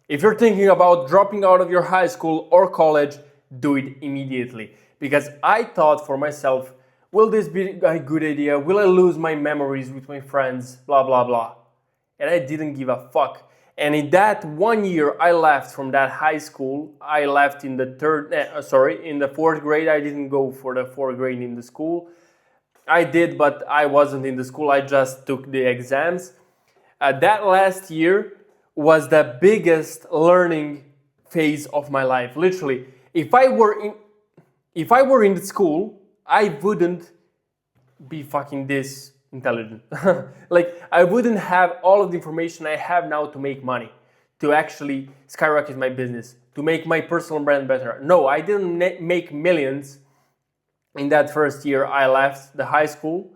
If you're thinking about dropping out of your high school or college, do it immediately. Because I thought for myself, will this be a good idea? Will I lose my memories with my friends? Blah, blah, blah. And I didn't give a fuck. And in that 1 year I left from that high school, I left in in the fourth grade. I didn't go for the fourth grade in the school. I did, but I wasn't in the school. I just took the exams. That last year was the biggest learning phase of my life. Literally, if I were in the school, I wouldn't be fucking this intelligent. Like, I wouldn't have all of the information I have now to make money, to actually skyrocket my business, to make my personal brand better. No, I didn't make millions in that first year I left the high school.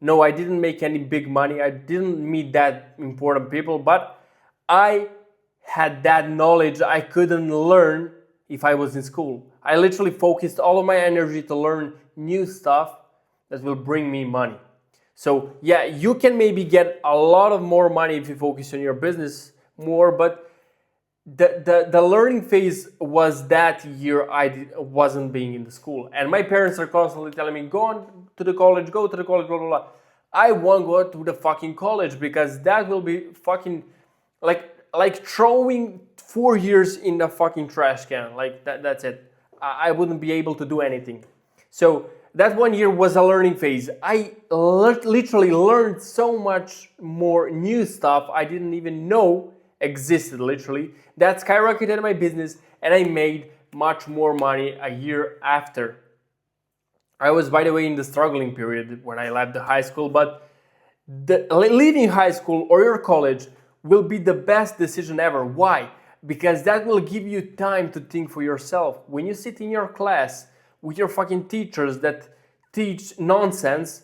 No, I didn't make any big money. I didn't meet that important people, but I had that knowledge I couldn't learn if I was in school. I literally focused all of my energy to learn new stuff that will bring me money. So yeah, you can maybe get a lot of more money if you focus on your business more, but the learning phase was that year wasn't being in the school. And my parents are constantly telling me, go on to the college, go to the college, blah, blah, blah. I won't go to the fucking college because that will be fucking like throwing 4 years in the fucking trash can. Like that's it. I wouldn't be able to do anything. So that 1 year was a learning phase. I literally learned so much more new stuff I didn't even know existed, literally. That skyrocketed my business and I made much more money a year after. I was, by the way, in the struggling period when I left the high school, but leaving high school or your college will be the best decision ever. Why? Because that will give you time to think for yourself. When you sit in your class with your fucking teachers that teach nonsense,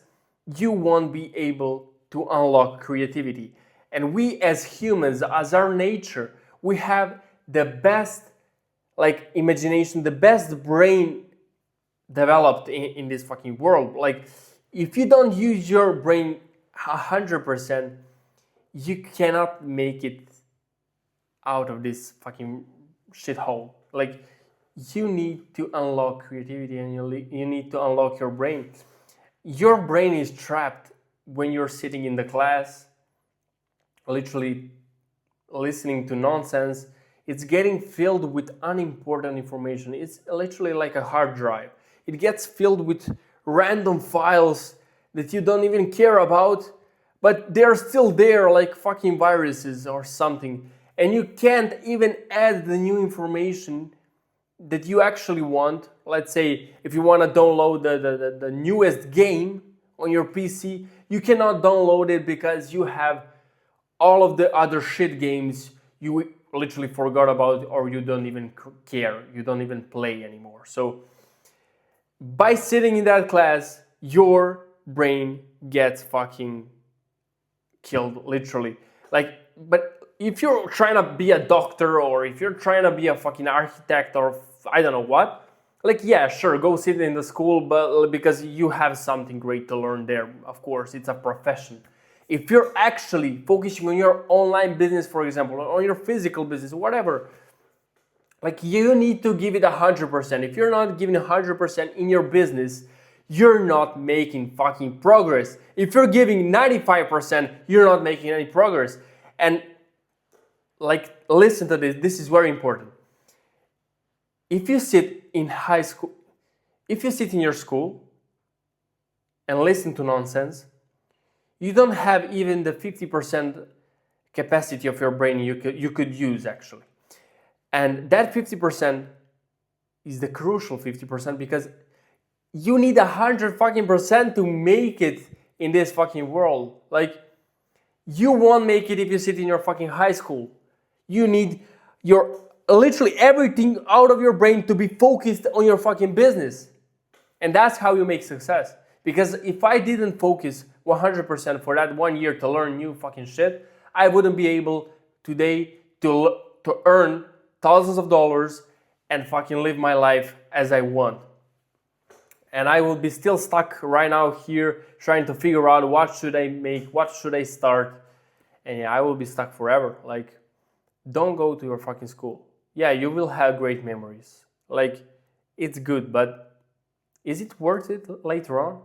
you won't be able to unlock creativity. And we as humans, as our nature, we have the best imagination, the best brain developed in this fucking world. Like, if you don't use your brain 100%, you cannot make it out of this fucking shithole. Like, you need to unlock creativity and you need to unlock your brain. Your brain is trapped when you're sitting in the class, literally listening to nonsense. It's getting filled with unimportant information. It's literally like a hard drive. It gets filled with random files that you don't even care about, but they're still there like fucking viruses or something. And you can't even add the new information that you actually want. Let's say if you want to download the newest game on your PC, you cannot download it because you have all of the other shit games you literally forgot about or you don't even care, you don't even play anymore. So by sitting in that class, your brain gets fucking killed, literally. But if you're trying to be a doctor or if you're trying to be a fucking architect or I don't know what, yeah, sure, go sit in the school, but because you have something great to learn there. Of course, it's a profession. If you're actually focusing on your online business, for example, or on your physical business, whatever, you need to give it 100%. If you're not giving 100% in your business, you're not making fucking progress. If you're giving 95%, you're not making any progress. And listen to this. This is very important. If you sit in high school, if you sit in your school and listen to nonsense, you don't have even the 50% capacity of your brain you could use actually. And that 50% is the crucial 50% because you need 100% to make it in this fucking world. You won't make it if you sit in your fucking high school. You need your literally everything out of your brain to be focused on your fucking business. And that's how you make success. Because if I didn't focus 100% for that 1 year to learn new fucking shit, I wouldn't be able today to earn thousands of dollars and fucking live my life as I want. And I will be still stuck right now here trying to figure out what should I make, what should I start. And yeah, I will be stuck forever. don't go to your fucking school. Yeah, you will have great memories. Like, it's good, but is it worth it later on?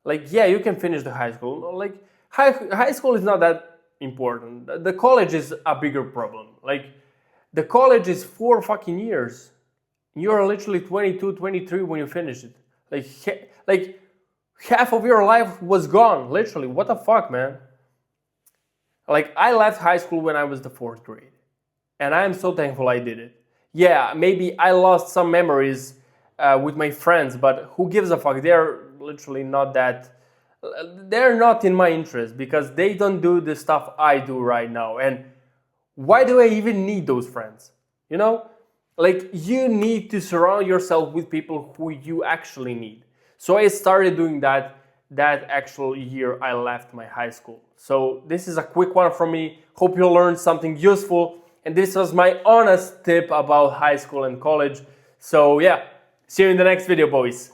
Like, yeah, you can finish the high school. Like, high school is not that important. The college is a bigger problem. Like, the college is 4 fucking years. You're literally 22, 23 when you finish it. Like half of your life was gone, literally. What the fuck, man? Like, I left high school when I was the 4th grade. And I am so thankful I did it. Yeah, maybe I lost some memories with my friends, but who gives a fuck? They're literally not that. They're not in my interest because they don't do the stuff I do right now. And why do I even need those friends? You know? Like, you need to surround yourself with people who you actually need. So I started doing that actual year I left my high school. So this is a quick one from me. Hope you learned something useful. And this was my honest tip about high school and college. So yeah, see you in the next video, boys.